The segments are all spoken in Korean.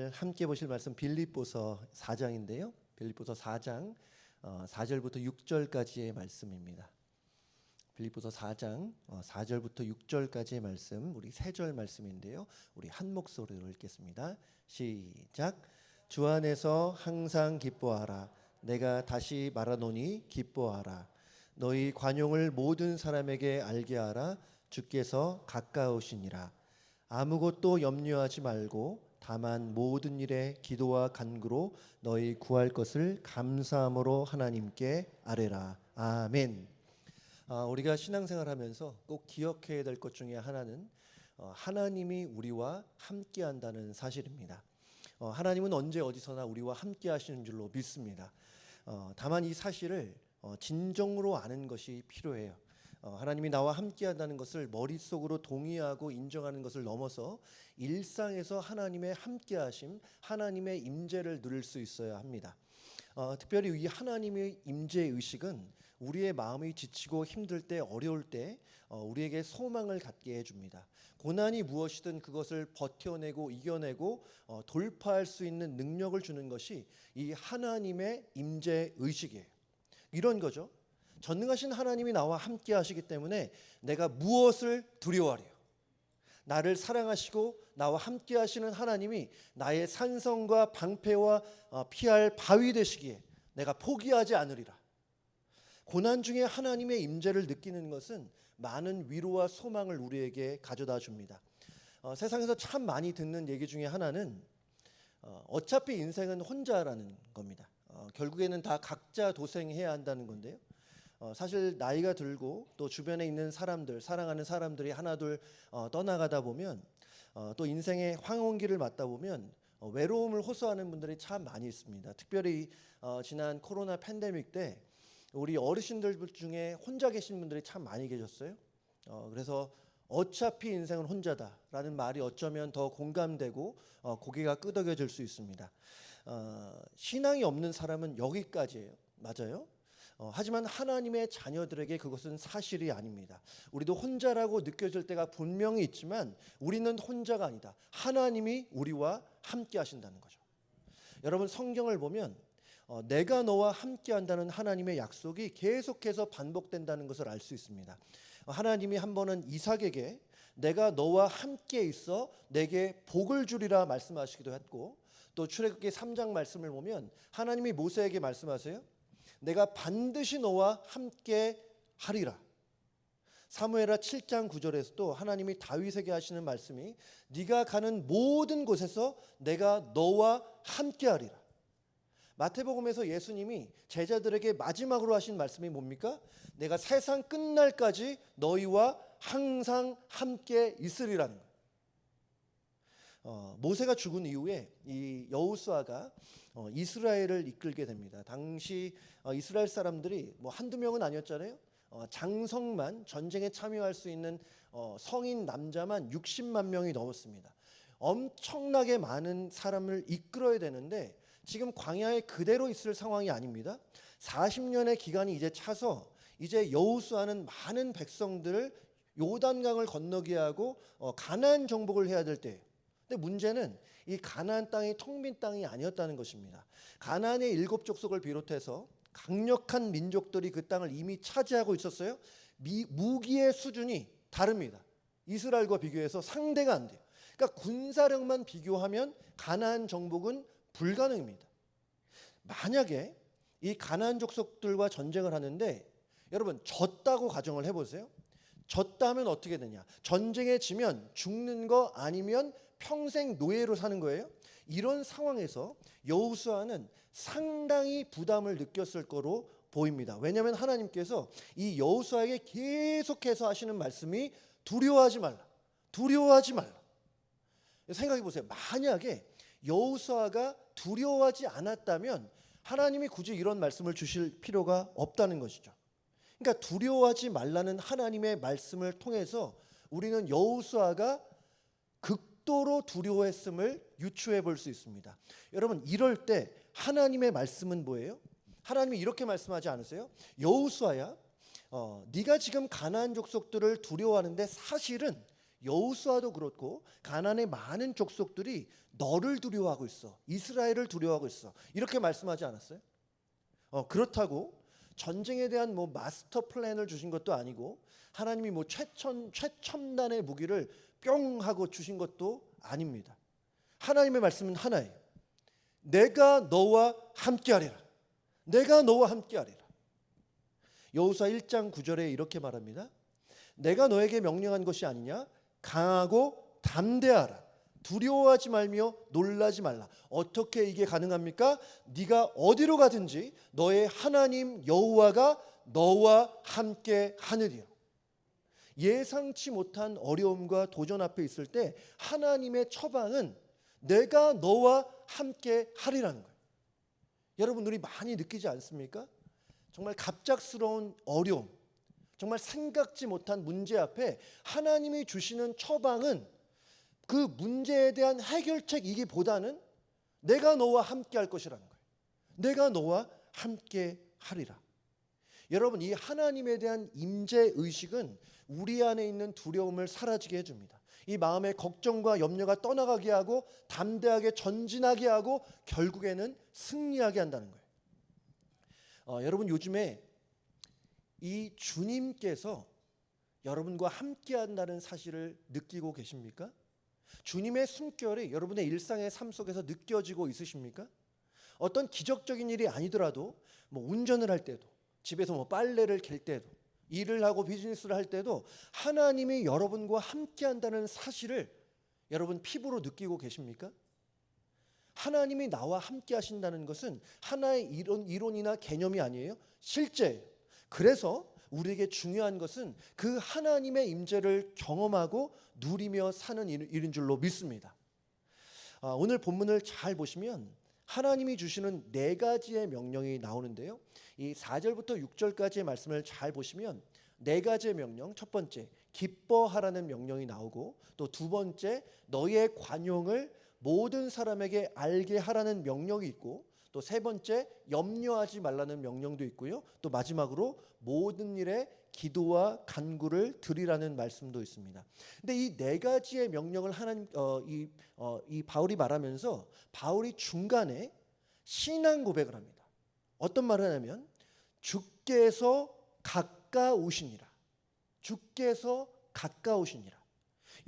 오늘 함께 보실 말씀 빌립보서 4장인데요. 빌립보서 4장 4절부터 6절까지의 말씀입니다. 빌립보서 4장 4절부터 6절까지의 말씀, 우리 3절 말씀인데요. 우리 한 목소리로 읽겠습니다. 시작. 주 안에서 항상 기뻐하라. 내가 다시 말하노니 기뻐하라. 너희 관용을 모든 사람에게 알게 하라. 주께서 가까우시니라. 아무것도 염려하지 말고 다만 모든 일에 기도와 간구로 너희 구할 것을 감사함으로 하나님께 아뢰라. 아멘. 우리가 신앙생활하면서 꼭 기억해야 될 것 중에 하나는 하나님이 우리와 함께한다는 사실입니다. 하나님은 언제 어디서나 우리와 함께 하시는 줄로 믿습니다. 다만 이 사실을 진정으로 아는 것이 필요해요. 하나님이 나와 함께한다는 것을 머릿속으로 동의하고 인정하는 것을 넘어서 일상에서 하나님의 함께하심, 하나님의 임재를 누릴 수 있어야 합니다. 특별히 이 하나님의 임재 의식은 우리의 마음이 지치고 힘들 때, 어려울 때 우리에게 소망을 갖게 해줍니다. 고난이 무엇이든 그것을 버텨내고 이겨내고 돌파할 수 있는 능력을 주는 것이 이 하나님의 임재 의식이에요. 이런 거죠. 전능하신 하나님이 나와 함께 하시기 때문에 내가 무엇을 두려워하리요. 나를 사랑하시고 나와 함께 하시는 하나님이 나의 산성과 방패와 피할 바위 되시기에 내가 포기하지 않으리라. 고난 중에 하나님의 임재를 느끼는 것은 많은 위로와 소망을 우리에게 가져다 줍니다. 세상에서 참 많이 듣는 얘기 중에 하나는 어차피 인생은 혼자라는 겁니다. 결국에는 다 각자 도생해야 한다는 건데요. 사실 나이가 들고 또 주변에 있는 사람들, 사랑하는 사람들이 하나둘 떠나가다 보면 또 인생의 황혼기를 맞다 보면 외로움을 호소하는 분들이 참 많이 있습니다. 특별히 지난 코로나 팬데믹 때 우리 어르신들 중에 혼자 계신 분들이 참 많이 계셨어요. 그래서 어차피 인생은 혼자다라는 말이 어쩌면 더 공감되고 고개가 끄덕여질 수 있습니다. 신앙이 없는 사람은 여기까지예요. 맞아요. 하지만 하나님의 자녀들에게 그것은 사실이 아닙니다. 우리도 혼자라고 느껴질 때가 분명히 있지만 우리는 혼자가 아니다. 하나님이 우리와 함께 하신다는 거죠. 여러분, 성경을 보면 내가 너와 함께 한다는 하나님의 약속이 계속해서 반복된다는 것을 알 수 있습니다. 하나님이 한 번은 이삭에게 내가 너와 함께 있어 내게 복을 주리라 말씀하시기도 했고, 또 출애굽기 3장 말씀을 보면 하나님이 모세에게 말씀하세요. 내가 반드시 너와 함께 하리라. 사무엘하 7장 9절에서도 하나님이 다윗에게 하시는 말씀이 네가 가는 모든 곳에서 내가 너와 함께 하리라. 마태복음에서 예수님이 제자들에게 마지막으로 하신 말씀이 뭡니까? 내가 세상 끝날까지 너희와 항상 함께 있으리라는 거예요. 모세가 죽은 이후에 이 여호수아가 이스라엘을 이끌게 됩니다. 당시 이스라엘 사람들이 뭐 한두 명은 아니었잖아요. 장성만, 전쟁에 참여할 수 있는 성인 남자만 60만 명이 넘었습니다. 엄청나게 많은 사람을 이끌어야 되는데 지금 광야에 그대로 있을 상황이 아닙니다. 40년의 기간이 이제 차서 이제 여호수아는 많은 백성들을 요단강을 건너게 하고 가나안 정복을 해야 될 때예요. 근데 문제는 이 가나안 땅이 텅 빈 땅이 아니었다는 것입니다. 가나안의 7 족속을 비롯해서 강력한 민족들이 그 땅을 이미 차지하고 있었어요. 무기의 수준이 다릅니다. 이스라엘과 비교해서 상대가 안 돼요. 그러니까 군사력만 비교하면 가나안 정복은 불가능입니다. 만약에 이 가나안 족속들과 전쟁을 하는데 여러분 졌다고 가정을 해보세요. 졌다면 어떻게 되냐? 전쟁에 지면 죽는 거 아니면 평생 노예로 사는 거예요. 이런 상황에서 여호수아는 상당히 부담을 느꼈을 거로 보입니다. 왜냐하면 하나님께서 이 여호수아에게 계속해서 하시는 말씀이 두려워하지 말라. 두려워하지 말라. 생각해 보세요. 만약에 여호수아가 두려워하지 않았다면 하나님이 굳이 이런 말씀을 주실 필요가 없다는 것이죠. 그러니까 두려워하지 말라는 하나님의 말씀을 통해서 우리는 여호수아가 극도로 두려워했음을 유추해 볼 수 있습니다. 여러분, 이럴 때 하나님의 말씀은 뭐예요? 하나님이 이렇게 말씀하지 않으세요? 여호수아야, 네가 지금 가나안 족속들을 두려워하는데 사실은 여호수아도 그렇고 가나안의 많은 족속들이 너를 두려워하고 있어. 이스라엘을 두려워하고 있어. 이렇게 말씀하지 않았어요? 그렇다고 전쟁에 대한 뭐 마스터 플랜을 주신 것도 아니고 하나님이 뭐 최첨단의 무기를 뿅 하고 주신 것도 아닙니다. 하나님의 말씀은 하나예요. 내가 너와 함께하리라. 내가 너와 함께하리라. 여호수아 1장 9절에 이렇게 말합니다. 내가 너에게 명령한 것이 아니냐? 강하고 담대하라. 두려워하지 말며 놀라지 말라. 어떻게 이게 가능합니까? 네가 어디로 가든지 너의 하나님 여호와가 너와 함께 하느니라. 예상치 못한 어려움과 도전 앞에 있을 때 하나님의 처방은 내가 너와 함께 하리라는 거예요. 여러분, 우리 많이 느끼지 않습니까? 정말 갑작스러운 어려움, 정말 생각지 못한 문제 앞에 하나님이 주시는 처방은 그 문제에 대한 해결책이기보다는 내가 너와 함께 할 것이라는 거예요. 내가 너와 함께 하리라. 여러분, 이 하나님에 대한 임재 의식은 우리 안에 있는 두려움을 사라지게 해줍니다. 이 마음의 걱정과 염려가 떠나가게 하고 담대하게 전진하게 하고 결국에는 승리하게 한다는 거예요. 여러분, 요즘에 이 주님께서 여러분과 함께 한다는 사실을 느끼고 계십니까? 주님의 숨결이 여러분의 일상의 삶 속에서 느껴지고 있으십니까? 어떤 기적적인 일이 아니더라도 뭐 운전을 할 때도, 집에서 뭐 빨래를 갤 때도, 일을 하고 비즈니스를 할 때도 하나님이 여러분과 함께 한다는 사실을 여러분 피부로 느끼고 계십니까? 하나님이 나와 함께 하신다는 것은 하나의 이론이나 개념이 아니에요. 실제예요. 그래서 우리에게 중요한 것은 그 하나님의 임재를 경험하고 누리며 사는 일인 줄로 믿습니다. 오늘 본문을 잘 보시면 하나님이 주시는 4가지의 명령이 나오는데요. 이 4절부터 6절까지의 말씀을 잘 보시면 4가지의 명령, 첫 번째 기뻐하라는 명령이 나오고, 또 두 번째 너의 관용을 모든 사람에게 알게 하라는 명령이 있고, 또 세 번째 염려하지 말라는 명령도 있고요. 또 마지막으로 모든 일에 기도와 간구를 드리라는 말씀도 있습니다. 근데 이 4가지의 명령을 이 바울이 말하면서 바울이 중간에 신앙 고백을 합니다. 어떤 말을 하냐면 주께서 가까우시니라. 주께서 가까우시니라.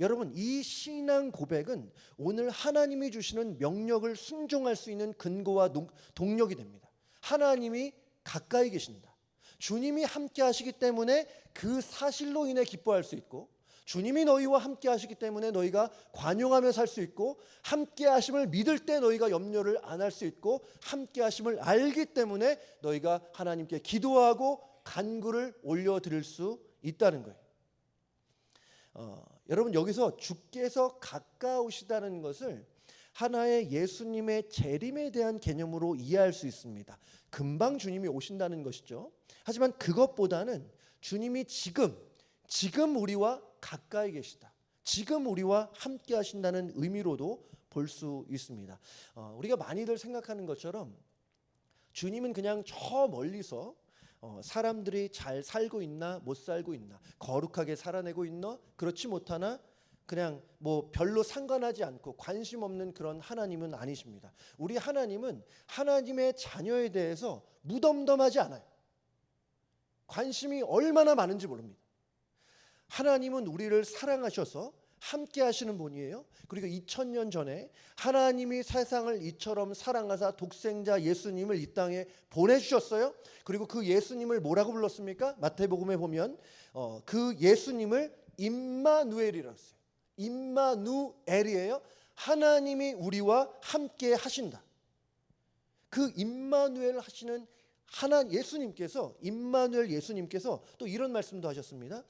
여러분, 이 신앙 고백은 오늘 하나님이 주시는 명령을 순종할 수 있는 근거와 동력이 됩니다. 하나님이 가까이 계신다. 주님이 함께 하시기 때문에 그 사실로 인해 기뻐할 수 있고, 주님이 너희와 함께 하시기 때문에 너희가 관용하며 살 수 있고, 함께 하심을 믿을 때 너희가 염려를 안 할 수 있고, 함께 하심을 알기 때문에 너희가 하나님께 기도하고 간구를 올려드릴 수 있다는 거예요. 여러분, 여기서 주께서 가까우시다는 것을 하나의 예수님의 재림에 대한 개념으로 이해할 수 있습니다. 금방 주님이 오신다는 것이죠. 하지만 그것보다는 주님이 지금 우리와 가까이 계시다, 지금 우리와 함께 하신다는 의미로도 볼 수 있습니다. 우리가 많이들 생각하는 것처럼 주님은 그냥 저 멀리서 사람들이 잘 살고 있나 못 살고 있나, 거룩하게 살아내고 있나 그렇지 못하나 그냥 뭐 별로 상관하지 않고 관심 없는 그런 하나님은 아니십니다. 우리 하나님은 하나님의 자녀에 대해서 무덤덤하지 않아요. 관심이 얼마나 많은지 모릅니다. 하나님은 우리를 사랑하셔서 함께 하시는 분이에요. 그리고 2000년 전에 하나님이 세상을 이처럼 사랑하사 독생자 예수님을 이 땅에 보내주셨어요. 그리고 그 예수님을 뭐라고 불렀습니까? 마태복음에 보면 그 예수님을 임마누엘이라고 했어요. 임마누엘이에요. 하나님이 우리와 함께 하신다. 그 임마누엘 하시는 예수님께서, 임마누엘 예수님께서 또 이런 말씀도 하셨습니다.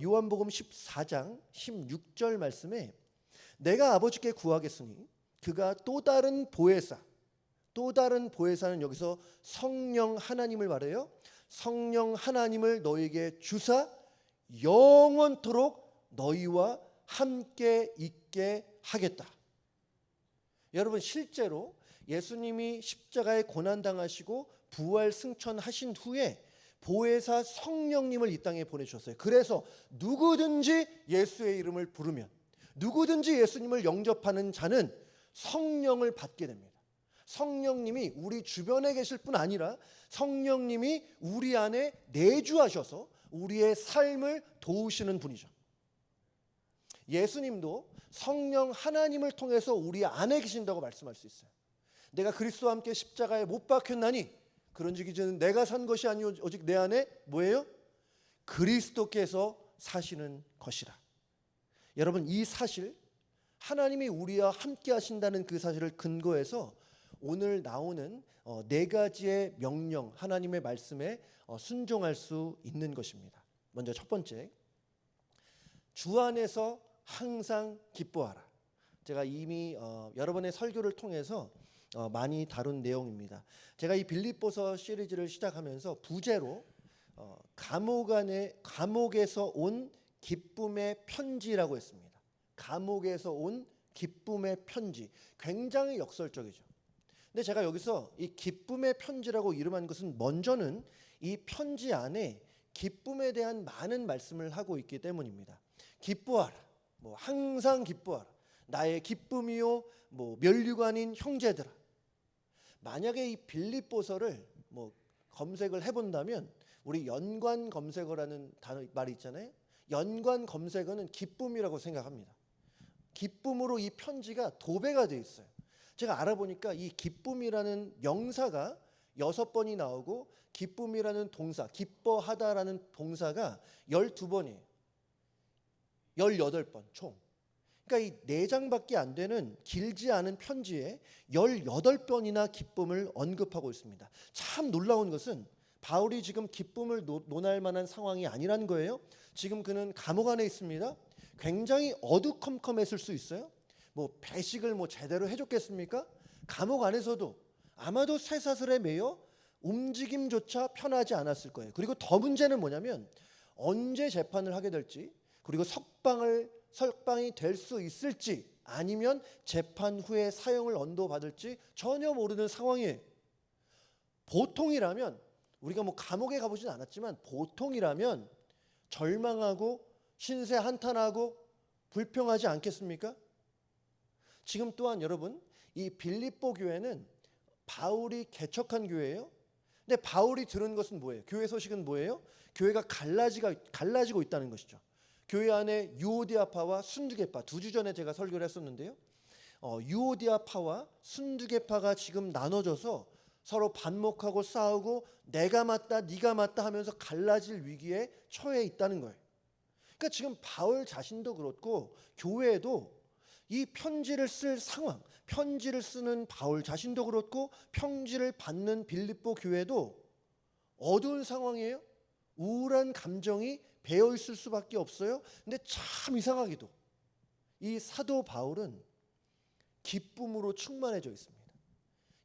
요한복음 14장 16절 말씀에 내가 아버지께 구하겠으니 그가 또 다른 보혜사는 여기서 성령 하나님을 말해요. 성령 하나님을 너에게 주사 영원토록 너희와 함께 있게 하겠다. 여러분, 실제로 예수님이 십자가에 고난당하시고 부활 승천하신 후에 보혜사 성령님을 이 땅에 보내주셨어요. 그래서 누구든지 예수의 이름을 부르면, 누구든지 예수님을 영접하는 자는 성령을 받게 됩니다. 성령님이 우리 주변에 계실 뿐 아니라 성령님이 우리 안에 내주하셔서 우리의 삶을 도우시는 분이죠. 예수님도 성령 하나님을 통해서 우리 안에 계신다고 말씀할 수 있어요. 내가 그리스도와 함께 십자가에 못 박혔나니 그런즉 이제는 내가 산 것이 아니오 오직 내 안에 뭐예요? 그리스도께서 사시는 것이라. 여러분, 이 사실, 하나님이 우리와 함께 하신다는 그 사실을 근거해서 오늘 나오는 네 가지의 명령, 하나님의 말씀에 순종할 수 있는 것입니다. 먼저 첫 번째, 주 안에서 항상 기뻐하라. 제가 이미 여러 번의 설교를 통해서 많이 다룬 내용입니다. 제가 이 빌립보서 시리즈를 시작하면서 부제로 감옥에서 온 기쁨의 편지라고 했습니다. 감옥에서 온 기쁨의 편지. 굉장히 역설적이죠. 근데 제가 여기서 이 기쁨의 편지라고 이름한 것은 먼저는 이 편지 안에 기쁨에 대한 많은 말씀을 하고 있기 때문입니다. 기뻐하라. 항상 기뻐하라. 나의 기쁨이요. 면류관인 형제들아. 만약에 이 빌립보서를 검색을 해본다면 우리 연관 검색어라는 말이 있잖아요. 연관 검색어는 기쁨이라고 생각합니다. 기쁨으로 이 편지가 도배가 되어 있어요. 제가 알아보니까 이 기쁨이라는 명사가 6번이 나오고 기쁨이라는 동사, 기뻐하다라는 동사가 12번이에요. 18번 총. 그러니까 이 4장밖에 안 되는 길지 않은 편지에 18번이나 기쁨을 언급하고 있습니다. 참 놀라운 것은 바울이 지금 기쁨을 논할 만한 상황이 아니라는 거예요. 지금 그는 감옥 안에 있습니다. 굉장히 어두컴컴했을 수 있어요. 배식을 제대로 해줬겠습니까? 감옥 안에서도 아마도 쇠사슬에 매여 움직임조차 편하지 않았을 거예요. 그리고 더 문제는 뭐냐면 언제 재판을 하게 될지, 그리고 석방이 될 수 있을지, 아니면 재판 후에 사형을 언도받을지 전혀 모르는 상황이에요. 보통이라면, 우리가 감옥에 가보진 않았지만 보통이라면 절망하고 신세 한탄하고 불평하지 않겠습니까? 지금 또한 여러분, 이 빌립보 교회는 바울이 개척한 교회예요. 근데 바울이 들은 것은 뭐예요? 교회 소식은 뭐예요? 교회가 갈라지고 있다는 것이죠. 교회 안에 유오디아파와 순두개파, 2주 전에 제가 설교를 했었는데요. 유오디아파와 순두개파가 지금 나눠져서 서로 반목하고 싸우고 내가 맞다 네가 맞다 하면서 갈라질 위기에 처해 있다는 거예요. 그러니까 지금 바울 자신도 그렇고 교회도 이 편지를 쓸 상황, 편지를 쓰는 바울 자신도 그렇고 편지를 받는 빌립보 교회도 어두운 상황이에요. 우울한 감정이 배어 있을 수밖에 없어요. 근데 참 이상하게도 이 사도 바울은 기쁨으로 충만해져 있습니다.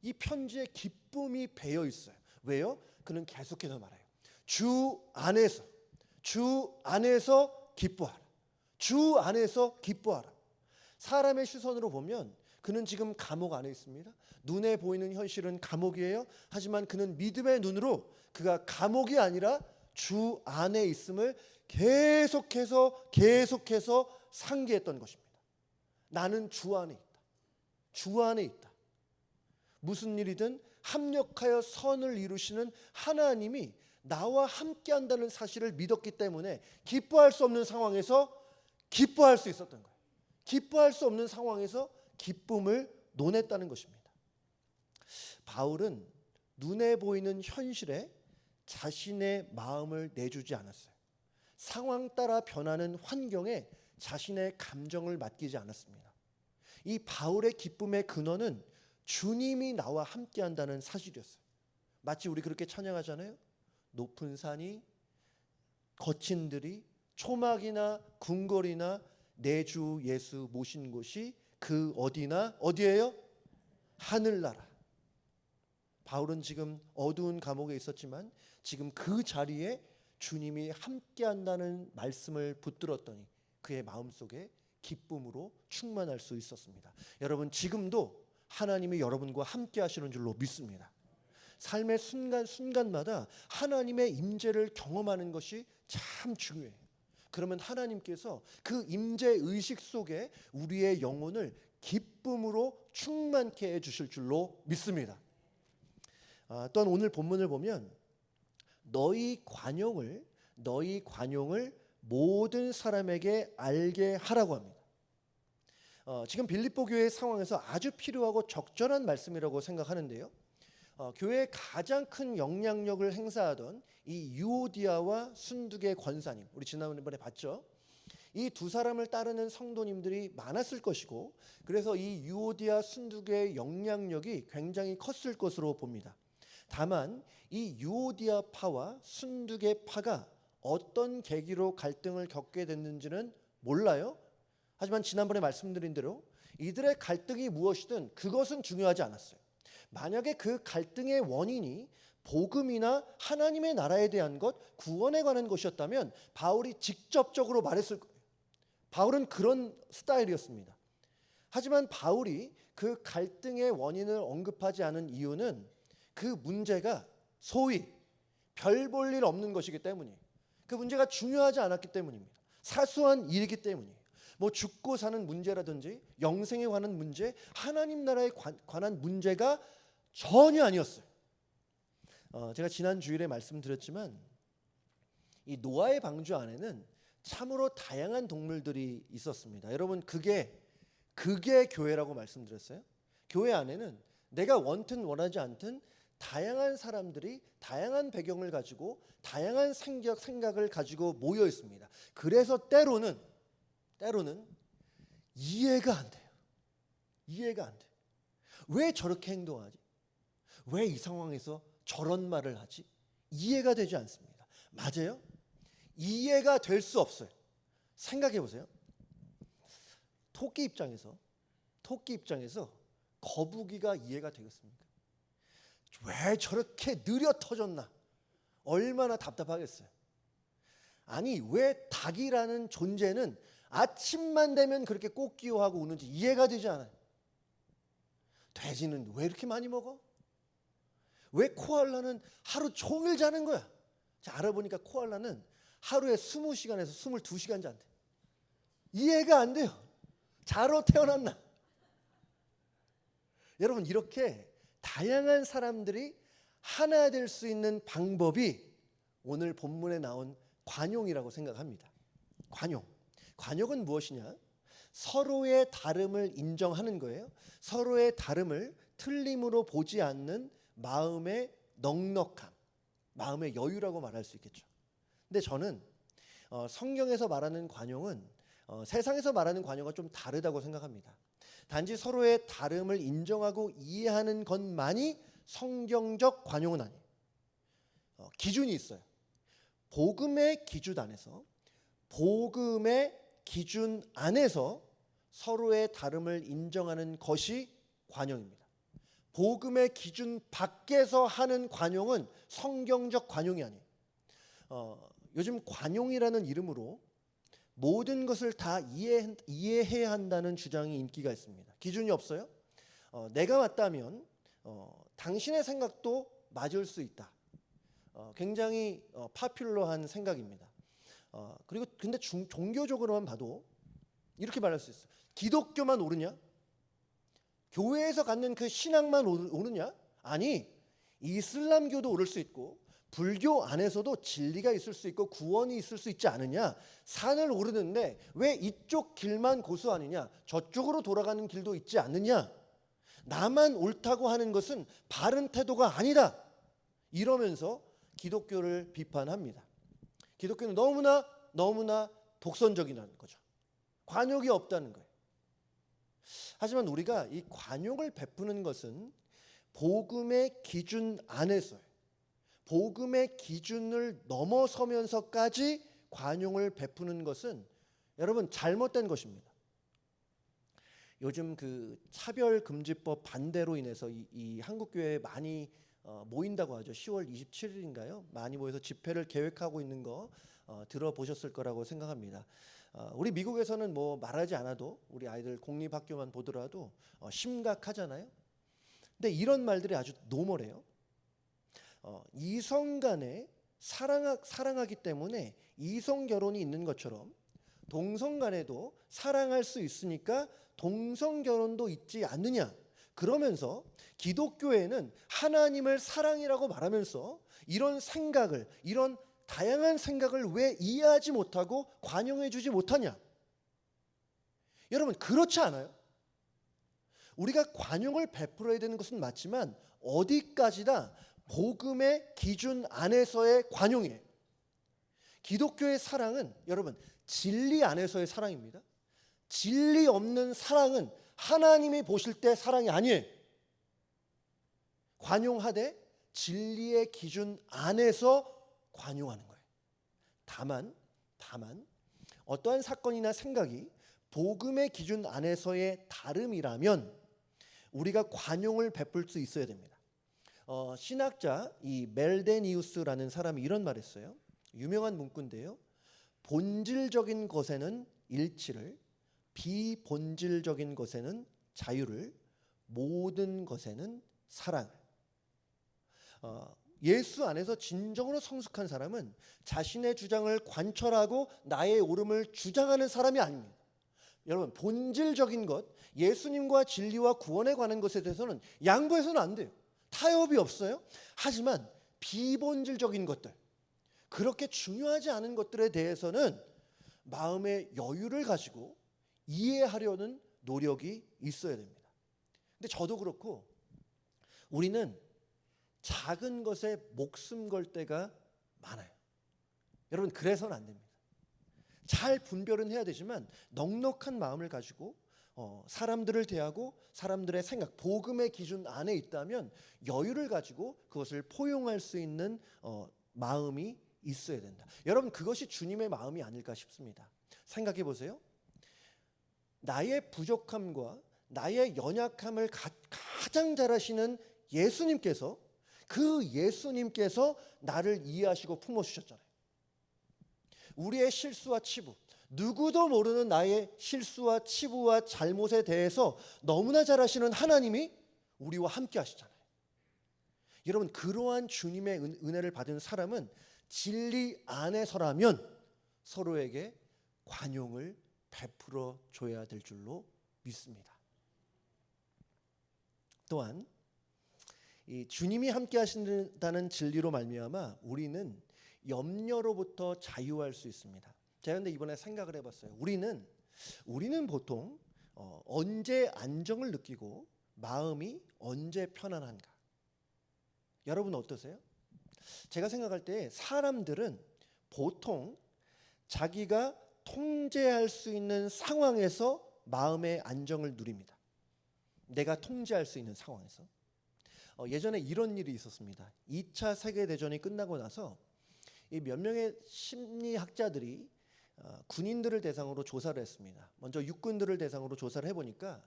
이 편지에 기쁨이 배어 있어요. 왜요? 그는 계속해서 말해요. 주 안에서 기뻐하라. 주 안에서 기뻐하라. 사람의 시선으로 보면 그는 지금 감옥 안에 있습니다. 눈에 보이는 현실은 감옥이에요. 하지만 그는 믿음의 눈으로 그가 감옥이 아니라 주 안에 있음을 계속해서 상기했던 것입니다. 나는 주 안에 있다. 주 안에 있다. 무슨 일이든 합력하여 선을 이루시는 하나님이 나와 함께한다는 사실을 믿었기 때문에 기뻐할 수 없는 상황에서 기뻐할 수 있었던 거예요. 기뻐할 수 없는 상황에서 기쁨을 논했다는 것입니다. 바울은 눈에 보이는 현실에 자신의 마음을 내주지 않았어요. 상황 따라 변하는 환경에 자신의 감정을 맡기지 않았습니다. 이 바울의 기쁨의 근원은 주님이 나와 함께한다는 사실이었어요. 마치 우리 그렇게 찬양하잖아요. 높은 산이, 거친 들이, 초막이나 궁궐이나 내 주 예수 모신 곳이 그 어디예요? 하늘나라. 바울은 지금 어두운 감옥에 있었지만 지금 그 자리에 주님이 함께한다는 말씀을 붙들었더니 그의 마음속에 기쁨으로 충만할 수 있었습니다. 여러분, 지금도 하나님이 여러분과 함께 하시는 줄로 믿습니다. 삶의 순간순간마다 하나님의 임재를 경험하는 것이 참 중요해요. 그러면 하나님께서 그 임재 의식 속에 우리의 영혼을 기쁨으로 충만케 해주실 줄로 믿습니다. 또한 오늘 본문을 보면 너희 관용을 모든 사람에게 알게 하라고 합니다. 지금 빌립보 교회의 상황에서 아주 필요하고 적절한 말씀이라고 생각하는데요. 교회의 가장 큰 영향력을 행사하던 이 유오디아와 순두계 권사님, 우리 지난번에 봤죠. 이 두 사람을 따르는 성도님들이 많았을 것이고, 그래서 이 유오디아 순두계의 영향력이 굉장히 컸을 것으로 봅니다. 다만 이 유오디아 파와 순두계 파가 어떤 계기로 갈등을 겪게 됐는지는 몰라요. 하지만 지난번에 말씀드린 대로 이들의 갈등이 무엇이든 그것은 중요하지 않았어요. 만약에 그 갈등의 원인이 복음이나 하나님의 나라에 대한 것, 구원에 관한 것이었다면 바울이 직접적으로 말했을 거예요. 바울은 그런 스타일이었습니다. 하지만 바울이 그 갈등의 원인을 언급하지 않은 이유는 그 문제가 소위 별 볼 일 없는 것이기 때문이에요. 그 문제가 중요하지 않았기 때문입니다. 사소한 일이기 때문이에요. 뭐 죽고 사는 문제라든지 영생에 관한 문제, 하나님 나라에 관한 문제가 전혀 아니었어요. 제가 지난 주일에 말씀드렸지만 이 노아의 방주 안에는 참으로 다양한 동물들이 있었습니다. 여러분 그게 교회라고 말씀드렸어요. 교회 안에는 내가 원든 원하지 않든 다양한 사람들이 다양한 배경을 가지고 다양한 생각을 가지고 모여 있습니다. 그래서 때로는 이해가 안 돼요. 이해가 안 돼. 왜 저렇게 행동하지? 왜 이 상황에서 저런 말을 하지? 이해가 되지 않습니다. 맞아요? 이해가 될 수 없어요. 생각해 보세요. 토끼 입장에서 거북이가 이해가 되겠습니까? 왜 저렇게 느려 터졌나? 얼마나 답답하겠어요. 아니 왜 닭이라는 존재는 아침만 되면 그렇게 꽃기호하고 우는지 이해가 되지 않아요. 돼지는 왜 이렇게 많이 먹어? 왜 코알라는 하루 종일 자는 거야? 자, 알아보니까 코알라는 하루에 20시간에서 22시간 잔대. 이해가 안 돼요. 자로 태어났나? 여러분 이렇게 다양한 사람들이 하나 될 수 있는 방법이 오늘 본문에 나온 관용이라고 생각합니다. 관용은 무엇이냐? 서로의 다름을 인정하는 거예요. 서로의 다름을 틀림으로 보지 않는 마음의 넉넉함, 마음의 여유라고 말할 수 있겠죠. 근데 저는 성경에서 말하는 관용은 세상에서 말하는 관용과 좀 다르다고 생각합니다. 단지 서로의 다름을 인정하고 이해하는 것만이 성경적 관용은 아니에요. 기준이 있어요. 복음의 기준 안에서 서로의 다름을 인정하는 것이 관용입니다. 복음의 기준 밖에서 하는 관용은 성경적 관용이 아니에요. 요즘 관용이라는 이름으로 모든 것을 다 이해해야 한다는 주장이 인기가 있습니다. 기준이 없어요? 내가 맞다면 당신의 생각도 맞을 수 있다. 굉장히 파퓰러한 생각입니다. 그리고 근데 종교적으로만 봐도 이렇게 말할 수 있어요. 기독교만 옳으냐? 교회에서 갖는 그 신앙만 옳으냐? 아니, 이슬람교도 옳을 수 있고 불교 안에서도 진리가 있을 수 있고 구원이 있을 수 있지 않느냐? 산을 오르는데 왜 이쪽 길만 고수하느냐? 저쪽으로 돌아가는 길도 있지 않느냐? 나만 옳다고 하는 것은 바른 태도가 아니다. 이러면서 기독교를 비판합니다. 기독교는 너무나 독선적이라는 거죠. 관용이 없다는 거예요. 하지만 우리가 이 관용을 베푸는 것은 복음의 기준 안에서요. 복음의 기준을 넘어서면서까지 관용을 베푸는 것은 여러분 잘못된 것입니다. 요즘 그 차별금지법 반대로 인해서 이 한국교회에 많이 모인다고 하죠. 10월 27일인가요? 많이 모여서 집회를 계획하고 있는 거 들어보셨을 거라고 생각합니다. 우리 미국에서는 뭐 말하지 않아도 우리 아이들 공립학교만 보더라도 심각하잖아요. 근데 이런 말들이 아주 노멀해요. 이성 간에 사랑하기 때문에 이성 결혼이 있는 것처럼 동성 간에도 사랑할 수 있으니까 동성 결혼도 있지 않느냐. 그러면서 기독교에는 하나님을 사랑이라고 말하면서 이런 생각을, 이런 다양한 생각을 왜 이해하지 못하고 관용해 주지 못하냐? 여러분, 그렇지 않아요? 우리가 관용을 베풀어야 되는 것은 맞지만 어디까지나 복음의 기준 안에서의 관용이에요. 기독교의 사랑은 여러분 진리 안에서의 사랑입니다. 진리 없는 사랑은 하나님이 보실 때 사랑이 아니에요. 관용하되 진리의 기준 안에서 관용하는 거예요. 다만 어떠한 사건이나 생각이 복음의 기준 안에서의 다름이라면 우리가 관용을 베풀 수 있어야 됩니다. 신학자 이 멜데니우스라는 사람이 이런 말을 했어요. 유명한 문구인데요. 본질적인 것에는 일치를, 비본질적인 것에는 자유를, 모든 것에는 사랑을. 예수 안에서 진정으로 성숙한 사람은 자신의 주장을 관철하고 나의 옳음을 주장하는 사람이 아닙니다. 여러분, 본질적인 것, 예수님과 진리와 구원에 관한 것에 대해서는 양보해서는 안 돼요. 타협이 없어요. 하지만 비본질적인 것들, 그렇게 중요하지 않은 것들에 대해서는 마음의 여유를 가지고 이해하려는 노력이 있어야 됩니다. 근데 저도 그렇고 우리는 작은 것에 목숨 걸 때가 많아요. 여러분, 그래서는 안 됩니다. 잘 분별은 해야 되지만 넉넉한 마음을 가지고 사람들을 대하고 사람들의 생각, 복음의 기준 안에 있다면 여유를 가지고 그것을 포용할 수 있는 마음이 있어야 된다. 여러분, 그것이 주님의 마음이 아닐까 싶습니다. 생각해 보세요. 나의 부족함과 나의 연약함을 가장 잘 아시는 예수님께서, 그 예수님께서 나를 이해하시고 품어주셨잖아요. 우리의 실수와 치부, 누구도 모르는 나의 실수와 치부와 잘못에 대해서 너무나 잘 아시는 하나님이 우리와 함께 하시잖아요. 여러분, 그러한 주님의 은혜를 받은 사람은 진리 안에서라면 서로에게 관용을 베풀어 줘야 될 줄로 믿습니다. 또한 이 주님이 함께 하신다는 진리로 말미암아 우리는 염려로부터 자유할 수 있습니다. 제가 근데 이번에 생각을 해봤어요. 우리는 보통 언제 안정을 느끼고 마음이 언제 편안한가? 여러분 어떠세요? 제가 생각할 때 사람들은 보통 자기가 통제할 수 있는 상황에서 마음의 안정을 누립니다. 내가 통제할 수 있는 상황에서. 예전에 이런 일이 있었습니다. 2차 세계대전이 끝나고 나서 이 몇 명의 심리학자들이 군인들을 대상으로 조사를 했습니다. 먼저 육군들을 대상으로 조사를 해보니까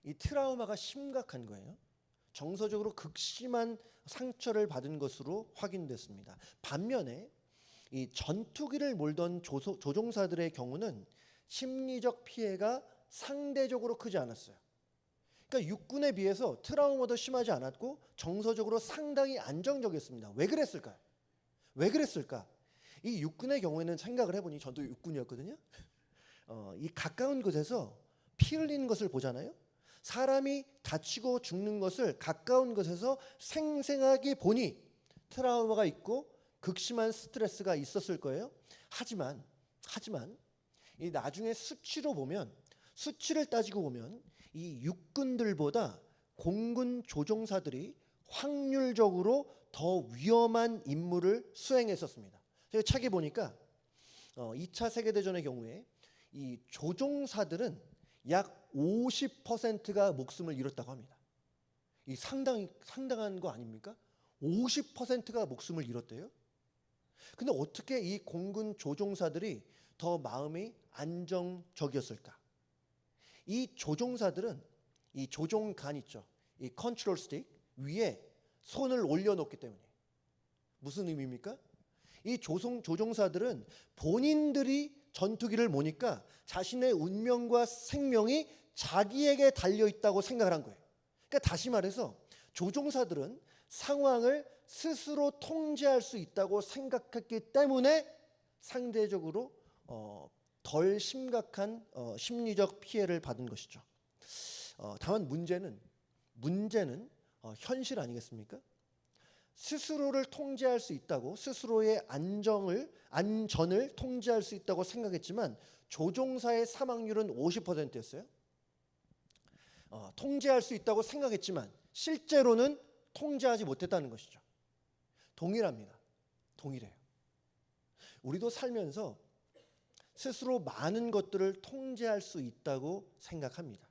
이 트라우마가 심각한 거예요. 정서적으로 극심한 상처를 받은 것으로 확인됐습니다. 반면에 이 전투기를 몰던 조종사들의 경우는 심리적 피해가 상대적으로 크지 않았어요. 그러니까 육군에 비해서 트라우마도 심하지 않았고 정서적으로 상당히 안정적이었습니다. 왜 그랬을까요? 왜 그랬을까? 이 육군의 경우에는 생각을 해보니, 저도 육군이었거든요. 이 가까운 곳에서 피 흘리는 것을 보잖아요. 사람이 다치고 죽는 것을 가까운 곳에서 생생하게 보니 트라우마가 있고 극심한 스트레스가 있었을 거예요. 하지만 이 나중에 수치를 따지고 보면 이 육군들보다 공군 조종사들이 확률적으로 더 위험한 임무를 수행했었습니다. 제가 책에 보니까 2차 세계대전의 경우에 이 조종사들은 약 50%가 목숨을 잃었다고 합니다. 이 상당한 거 아닙니까? 50%가 목숨을 잃었대요. 근데 어떻게 이 공군 조종사들이 더 마음이 안정적이었을까? 이 조종사들은 이 조종간 있죠. 이 컨트롤 스틱 위에 손을 올려놓기 때문에. 무슨 의미입니까? 이 조종사들은 본인들이 전투기를 모니까 자신의 운명과 생명이 자기에게 달려있다고 생각을 한 거예요. 그러니까 다시 말해서 조종사들은 상황을 스스로 통제할 수 있다고 생각했기 때문에 상대적으로 덜 심각한 심리적 피해를 받은 것이죠. 다만 문제는 현실 아니겠습니까? 스스로를 통제할 수 있다고, 스스로의 안전을 통제할 수 있다고 생각했지만 조종사의 사망률은 50%였어요. 통제할 수 있다고 생각했지만 실제로는 통제하지 못했다는 것이죠. 동일합니다. 동일해요. 우리도 살면서 스스로 많은 것들을 통제할 수 있다고 생각합니다.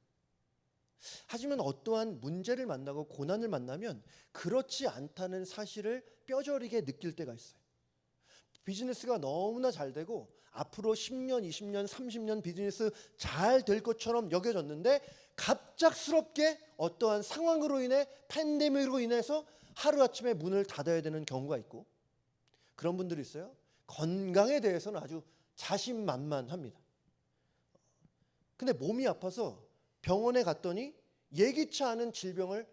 하지만 어떠한 문제를 만나고 고난을 만나면 그렇지 않다는 사실을 뼈저리게 느낄 때가 있어요. 비즈니스가 너무나 잘 되고 앞으로 10년, 20년, 30년 비즈니스 잘 될 것처럼 여겨졌는데 갑작스럽게 어떠한 상황으로 인해, 팬데믹으로 인해서 하루아침에 문을 닫아야 되는 경우가 있고, 그런 분들이 있어요. 건강에 대해서는 아주 자신만만합니다. 근데 몸이 아파서 병원에 갔더니 예기치 않은 질병을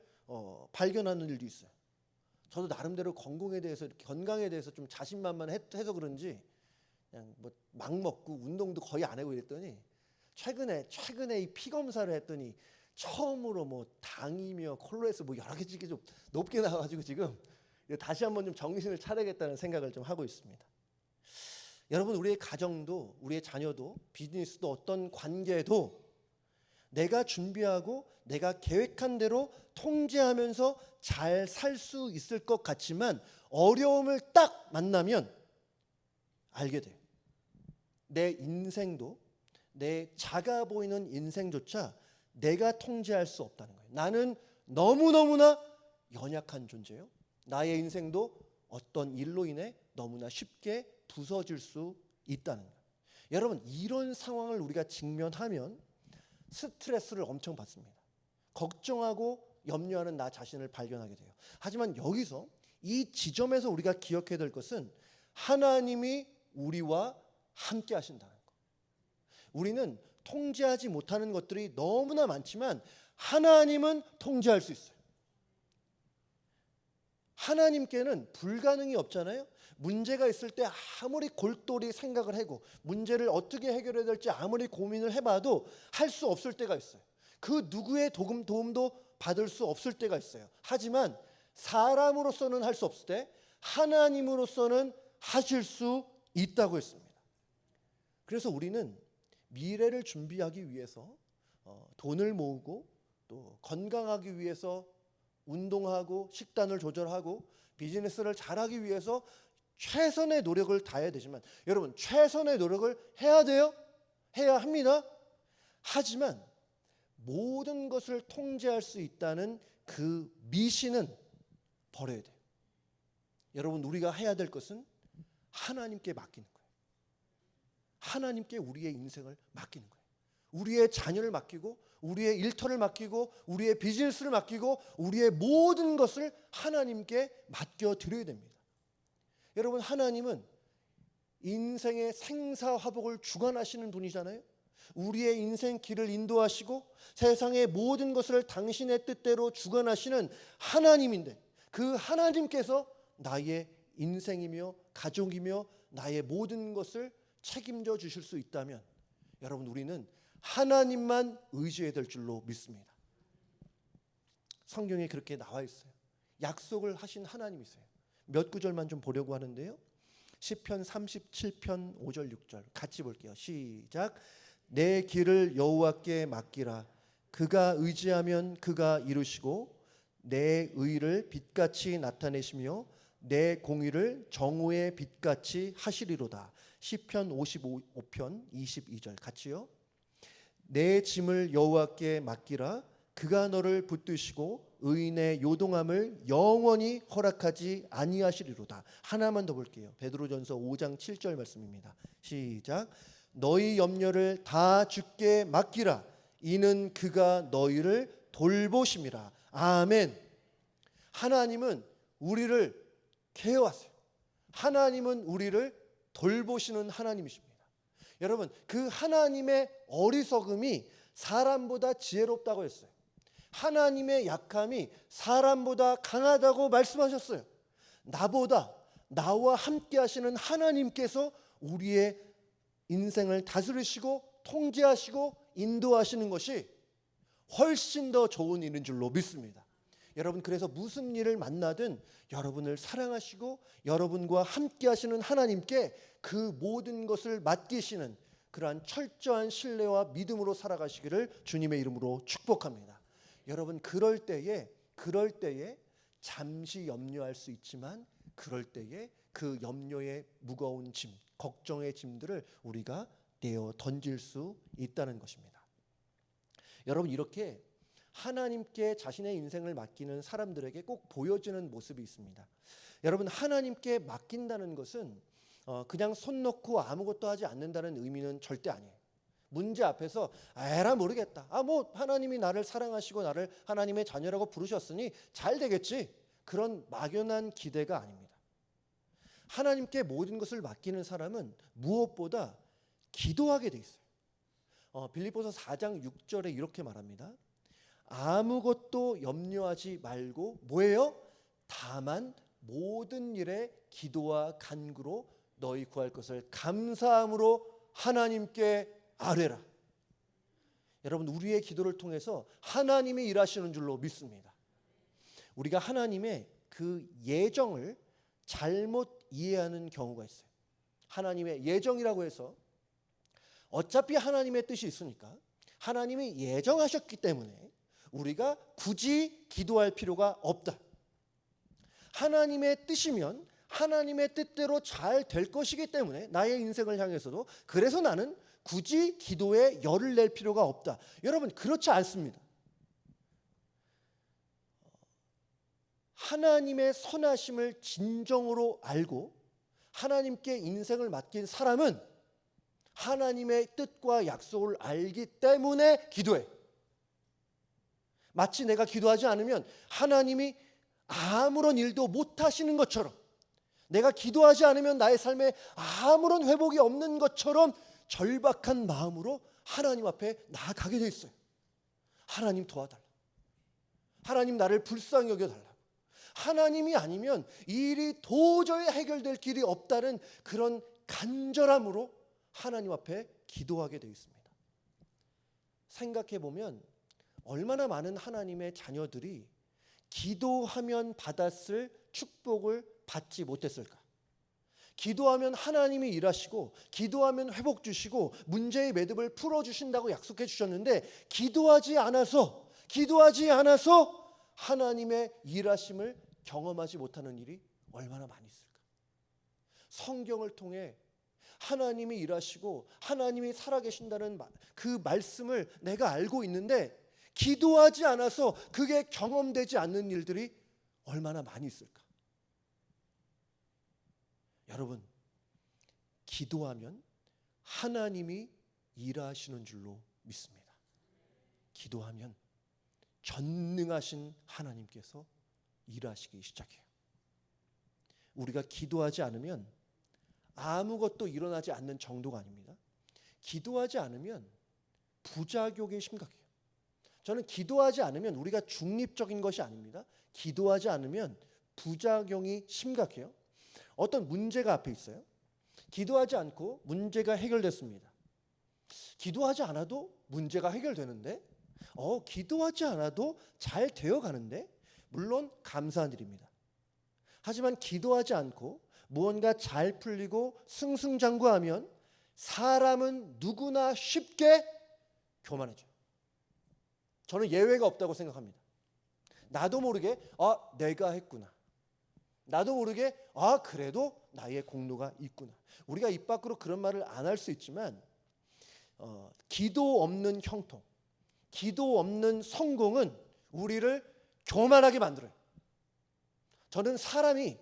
발견하는 일도 있어요. 저도 나름대로 건강에 대해서 좀 자신만만해서 그런지 그냥 뭐 막 먹고 운동도 거의 안 하고 이랬더니 최근에 이 피 검사를 했더니 처음으로 뭐 당이며 콜레스테롤 뭐 여러 가지 좀 높게 나와가지고 지금 다시 한번 좀 정신을 차려야겠다는 생각을 좀 하고 있습니다. 여러분, 우리의 가정도, 우리의 자녀도, 비즈니스도, 어떤 관계도 내가 준비하고 내가 계획한 대로 통제하면서 잘 살 수 있을 것 같지만 어려움을 딱 만나면 알게 돼요. 내 인생도, 내 작아 보이는 인생조차 내가 통제할 수 없다는 거예요. 나는 너무너무나 연약한 존재예요. 나의 인생도 어떤 일로 인해 너무나 쉽게 부서질 수 있다는 거예요. 여러분, 이런 상황을 우리가 직면하면 스트레스를 엄청 받습니다. 걱정하고 염려하는 나 자신을 발견하게 돼요. 하지만 여기서 이 지점에서 우리가 기억해야 될 것은 하나님이 우리와 함께 하신다는 것. 우리는 통제하지 못하는 것들이 너무나 많지만 하나님은 통제할 수 있어요. 하나님께는 불가능이 없잖아요. 문제가 있을 때 아무리 골똘히 생각을 하고 문제를 어떻게 해결해야 될지 아무리 고민을 해봐도 할 수 없을 때가 있어요. 그 누구의 도움도 받을 수 없을 때가 있어요. 하지만 사람으로서는 할 수 없을 때 하나님으로서는 하실 수 있다고 했습니다. 그래서 우리는 미래를 준비하기 위해서 돈을 모으고 또 건강하기 위해서 운동하고 식단을 조절하고 비즈니스를 잘하기 위해서 최선의 노력을 다해야 되지만, 여러분, 최선의 노력을 해야 돼요. 해야 합니다. 하지만 모든 것을 통제할 수 있다는 그 미신은 버려야 돼요. 여러분, 우리가 해야 될 것은 하나님께 맡기는 거예요. 하나님께 우리의 인생을 맡기는 거예요. 우리의 자녀를 맡기고 우리의 일터를 맡기고 우리의 비즈니스를 맡기고 우리의 모든 것을 하나님께 맡겨드려야 됩니다. 여러분, 하나님은 인생의 생사화복을 주관하시는 분이잖아요. 우리의 인생 길을 인도하시고 세상의 모든 것을 당신의 뜻대로 주관하시는 하나님인데, 그 하나님께서 나의 인생이며 가족이며 나의 모든 것을 책임져 주실 수 있다면 여러분, 우리는 하나님만 의지해야 될 줄로 믿습니다. 성경에 그렇게 나와 있어요. 약속을 하신 하나님이세요. 몇 구절만 좀 보려고 하는데요. 시편 37편 5절 6절 같이 볼게요. 시작. 내 길을 여호와께 맡기라. 그가 의지하면 그가 이루시고 내 의를 빛같이 나타내시며 내 공의를 정오의 빛같이 하시리로다. 시편 55편 22절 같이요. 내 짐을 여호와께 맡기라. 그가 너를 붙드시고 의인의 요동함을 영원히 허락하지 아니하시리로다. 하나만 더 볼게요. 베드로전서 5장 7절 말씀입니다. 시작. 너희 염려를 다 주께 맡기라. 이는 그가 너희를 돌보심이라. 아멘. 하나님은 우리를 케어하세요. 하나님은 우리를 돌보시는 하나님이십니다. 여러분, 그 하나님의 어리석음이 사람보다 지혜롭다고 했어요. 하나님의 약함이 사람보다 강하다고 말씀하셨어요. 나와 함께 하시는 하나님께서 우리의 인생을 다스리시고 통제하시고 인도하시는 것이 훨씬 더 좋은 일인 줄로 믿습니다. 여러분, 그래서 무슨 일을 만나든 여러분을 사랑하시고 여러분과 함께 하시는 하나님께 그 모든 것을 맡기시는 그러한 철저한 신뢰와 믿음으로 살아가시기를 주님의 이름으로 축복합니다. 여러분, 그럴 때에 잠시 염려할 수 있지만 그럴 때에 그 염려의 무거운 짐, 걱정의 짐들을 우리가 내어 던질 수 있다는 것입니다. 여러분, 이렇게 하나님께 자신의 인생을 맡기는 사람들에게 꼭 보여지는 모습이 있습니다. 여러분, 하나님께 맡긴다는 것은 그냥 손 놓고 아무것도 하지 않는다는 의미는 절대 아니에요. 문제 앞에서 에라 모르겠다. 하나님이 나를 사랑하시고 나를 하나님의 자녀라고 부르셨으니 잘 되겠지. 그런 막연한 기대가 아닙니다. 하나님께 모든 것을 맡기는 사람은 무엇보다 기도하게 돼 있어요. 빌립보서 4장 6절에 이렇게 말합니다. 아무것도 염려하지 말고 뭐예요? 다만 모든 일에 기도와 간구로 너희 구할 것을 감사함으로 하나님께 아뢰라. 여러분, 우리의 기도를 통해서 하나님이 일하시는 줄로 믿습니다. 우리가 하나님의 그 예정을 잘못 이해하는 경우가 있어요. 하나님의 예정이라고 해서 어차피 하나님의 뜻이 있으니까 하나님이 예정하셨기 때문에 우리가 굳이 기도할 필요가 없다. 하나님의 뜻이면 하나님의 뜻대로 잘 될 것이기 때문에 나의 인생을 향해서도 그래서 나는 굳이 기도에 열을 낼 필요가 없다. 여러분, 그렇지 않습니다. 하나님의 선하심을 진정으로 알고 하나님께 인생을 맡긴 사람은 하나님의 뜻과 약속을 알기 때문에 기도해. 마치 내가 기도하지 않으면 하나님이 아무런 일도 못 하시는 것처럼, 내가 기도하지 않으면 나의 삶에 아무런 회복이 없는 것처럼 절박한 마음으로 하나님 앞에 나아가게 돼 있어요. 하나님 도와달라. 하나님 나를 불쌍히 여겨달라. 하나님이 아니면 이 일이 도저히 해결될 길이 없다는 그런 간절함으로 하나님 앞에 기도하게 되어 있습니다. 생각해 보면 얼마나 많은 하나님의 자녀들이 기도하면 받았을 축복을 받지 못했을까? 기도하면 하나님이 일하시고 기도하면 회복 주시고 문제의 매듭을 풀어주신다고 약속해 주셨는데 기도하지 않아서 하나님의 일하심을 경험하지 못하는 일이 얼마나 많이 있을까? 성경을 통해 하나님이 일하시고 하나님이 살아계신다는 그 말씀을 내가 알고 있는데 기도하지 않아서 그게 경험되지 않는 일들이 얼마나 많이 있을까? 여러분, 기도하면 하나님이 일하시는 줄로 믿습니다. 기도하면 전능하신 하나님께서 일하시기 시작해요. 우리가 기도하지 않으면 아무것도 일어나지 않는 정도가 아닙니다. 기도하지 않으면 부작용이 심각해요. 저는 기도하지 않으면 우리가 중립적인 것이 아닙니다. 기도하지 않으면 부작용이 심각해요. 어떤 문제가 앞에 있어요. 기도하지 않고 문제가 해결됐습니다. 기도하지 않아도 문제가 해결되는데, 기도하지 않아도 잘 되어가는데, 물론 감사한 일입니다. 하지만 기도하지 않고 무언가 잘 풀리고 승승장구하면 사람은 누구나 쉽게 교만해져요. 저는 예외가 없다고 생각합니다. 나도 모르게 내가 했구나. 나도 모르게 그래도 나의 공로가 있구나. 우리가 입 밖으로 그런 말을 안 할 수 있지만 기도 없는 형통, 기도 없는 성공은 우리를 교만하게 만들어요. 저는 사람이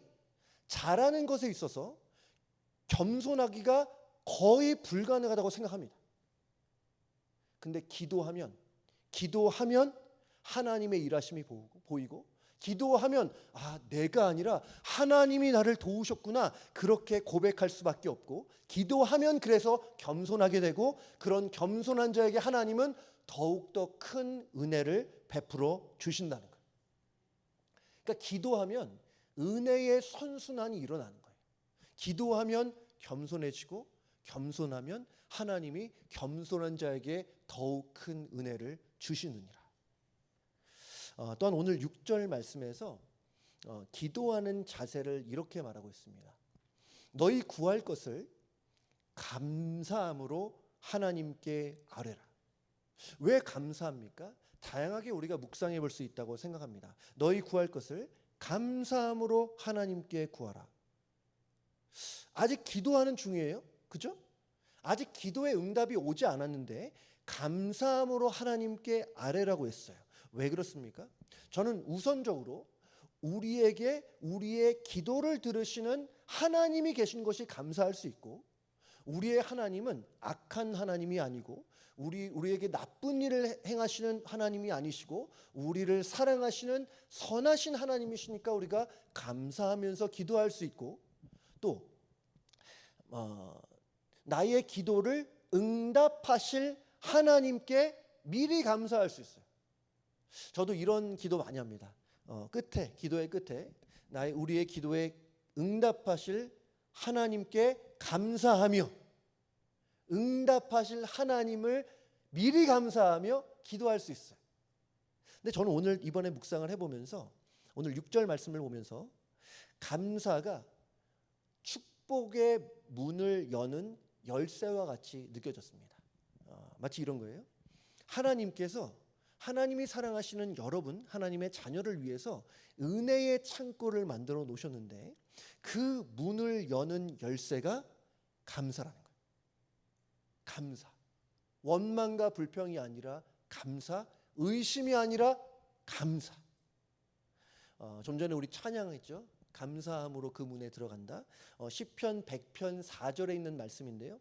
잘하는 것에 있어서 겸손하기가 거의 불가능하다고 생각합니다. 근데 기도하면 하나님의 일하심이 보이고 기도하면 내가 아니라 하나님이 나를 도우셨구나, 그렇게 고백할 수밖에 없고, 기도하면 그래서 겸손하게 되고, 그런 겸손한 자에게 하나님은 더욱더 큰 은혜를 베풀어 주신다는 거예요. 그러니까 기도하면 은혜의 선순환이 일어나는 거예요. 기도하면 겸손해지고 겸손하면 하나님이 겸손한 자에게 더욱 큰 은혜를 주시느니라. 또한 오늘 6절 말씀에서 기도하는 자세를 이렇게 말하고 있습니다. 너희 구할 것을 감사함으로 하나님께 아뢰라. 왜 감사합니까? 다양하게 우리가 묵상해 볼 수 있다고 생각합니다. 너희 구할 것을 감사함으로 하나님께 구하라. 아직 기도하는 중이에요. 그죠? 아직 기도의 응답이 오지 않았는데 감사함으로 하나님께 아뢰라고 했어요. 왜 그렇습니까? 저는 우선적으로 우리에게 우리의 기도를 들으시는 하나님이 계신 것이 감사할 수 있고, 우리의 하나님은 악한 하나님이 아니고 우리에게 나쁜 일을 행하시는 하나님이 아니시고 우리를 사랑하시는 선하신 하나님이시니까 우리가 감사하면서 기도할 수 있고, 또 나의 기도를 응답하실 하나님께 미리 감사할 수 있어요. 저도 이런 기도 많이 합니다. 기도의 끝에 우리의 기도에 응답하실 하나님께 감사하며 응답하실 하나님을 미리 감사하며 기도할 수 있어요. 근데 저는 오늘 이번에 묵상을 해보면서 오늘 6절 말씀을 보면서 감사가 축복의 문을 여는 열쇠와 같이 느껴졌습니다. 마치 이런 거예요. 하나님께서 하나님이 사랑하시는 여러분, 하나님의 자녀를 위해서 은혜의 창고를 만들어 놓으셨는데 그 문을 여는 열쇠가 감사라는 거예요. 감사. 원망과 불평이 아니라 감사, 의심이 아니라 감사. 좀 전에 우리 찬양했죠. 감사함으로 그 문에 들어간다. 시편 100편 4절에 있는 말씀인데요.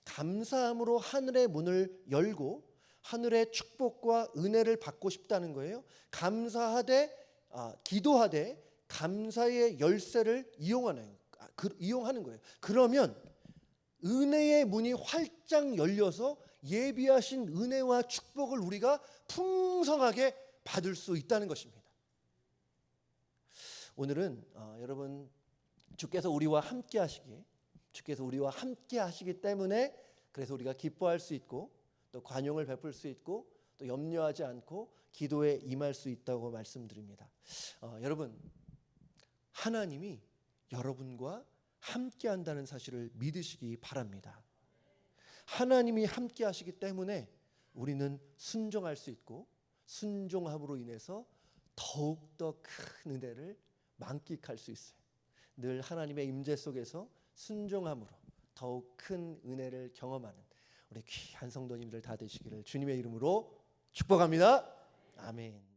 감사함으로 하늘의 문을 열고 하늘의 축복과 은혜를 받고 싶다는 거예요. 감사하되 기도하되 감사의 열쇠를 이용하는 거예요. 그러면 은혜의 문이 활짝 열려서 예비하신 은혜와 축복을 우리가 풍성하게 받을 수 있다는 것입니다. 오늘은 여러분 주께서 우리와 함께 하시기 때문에 그래서 우리가 기뻐할 수 있고 또 관용을 베풀 수 있고 또 염려하지 않고 기도에 임할 수 있다고 말씀드립니다. 여러분, 하나님이 여러분과 함께 한다는 사실을 믿으시기 바랍니다. 하나님이 함께 하시기 때문에 우리는 순종할 수 있고 순종함으로 인해서 더욱더 큰 은혜를 만끽할 수 있어요. 늘 하나님의 임재 속에서 순종함으로 더욱 큰 은혜를 경험하는 우리 귀한 성도님들 다 되시기를 주님의 이름으로 축복합니다. 아멘.